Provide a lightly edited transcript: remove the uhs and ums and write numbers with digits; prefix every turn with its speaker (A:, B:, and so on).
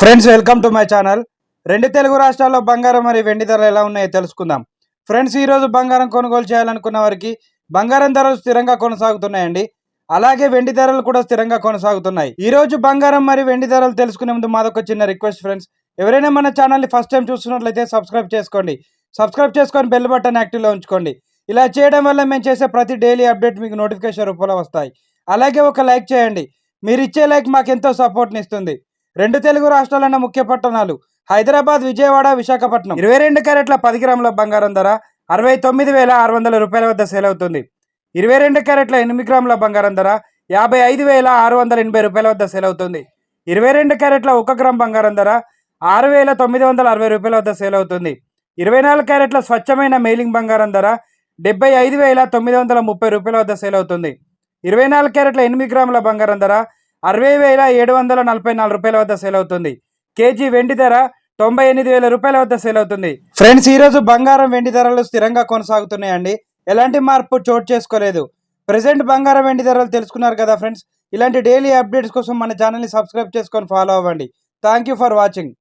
A: Friends welcome to my channel. రెండు తెలుగు రాష్ట్రాల్లో బంగారం మరియు వెండి ధరలు ఎలా ఉన్నాయో తెలుసుకుందాం. ఫ్రెండ్స్, ఈరోజు బంగారం కొనుగోలు చేయాలనుకున్న వారికి బంగారం ధరలు స్థిరంగా కొనసాగుతున్నాయండి. అలాగే వెండి ధరలు కూడా స్థిరంగా కొనసాగుతున్నాయి. ఈ రోజు బంగారం మరియు వెండి ధరలు తెలుసుకునే ముందు మాదొక చిన్న రిక్వెస్ట్ ఫ్రెండ్స్. ఎవరైనా మన ఛానల్ని ఫస్ట్ టైం చూస్తున్నట్లయితే సబ్స్క్రైబ్ చేసుకోండి. సబ్స్క్రైబ్ చేసుకొని బెల్ బటన్ యాక్టివ్లో ఉంచుకోండి. ఇలా చేయడం వల్ల మేము చేసే ప్రతి డైలీ అప్డేట్ మీకు నోటిఫికేషన్ రూపంలో వస్తాయి. అలాగే ఒక లైక్ చేయండి. మీరు ఇచ్చే లైక్ మాకెంతో సపోర్ట్ని ఇస్తుంది. రెండు తెలుగు రాష్ట్రాలన్న ముఖ్య పట్టణాలు హైదరాబాద్, విజయవాడ, విశాఖపట్నం. 22 క్యారెట్ల 10 గ్రాముల బంగారం ధర 69,600 రూపాయల వద్ద సేల్ అవుతుంది. 22 క్యారెట్ల 8 గ్రాముల బంగారం ధర 55,680 రూపాయల వద్ద సేల్ అవుతుంది. 22 క్యారెట్ల 1 గ్రామ్ బంగారం ధర 6,960 రూపాయల వద్ద సేల్ అవుతుంది. 24 క్యారెట్ల స్వచ్ఛమైన మెయిలింగ్ బంగారం ధర 75,930 రూపాయల వద్ద సేల్ అవుతుంది. 24 క్యారెట్ల 8 గ్రాముల బంగారం ధర 60,744 రూపాయల వద్ద సేల్ అవుతుంది. కేజీ వెండి ధర 98,000 రూపాయల వద్ద సేల్ అవుతుంది. ఫ్రెండ్స్, ఈరోజు బంగారం వెండి ధరలు స్థిరంగా కొనసాగుతున్నాయండి. ఎలాంటి మార్పు చోటు చేసుకోలేదు. ప్రెసెంట్ బంగారం వెండి ధరలు తెలుసుకున్నారు కదా ఫ్రెండ్స్. ఇలాంటి డైలీ అప్డేట్స్ కోసం మన ఛానల్ని సబ్స్క్రైబ్ చేసుకొని ఫాలో అవ్వండి. Thank you for watching.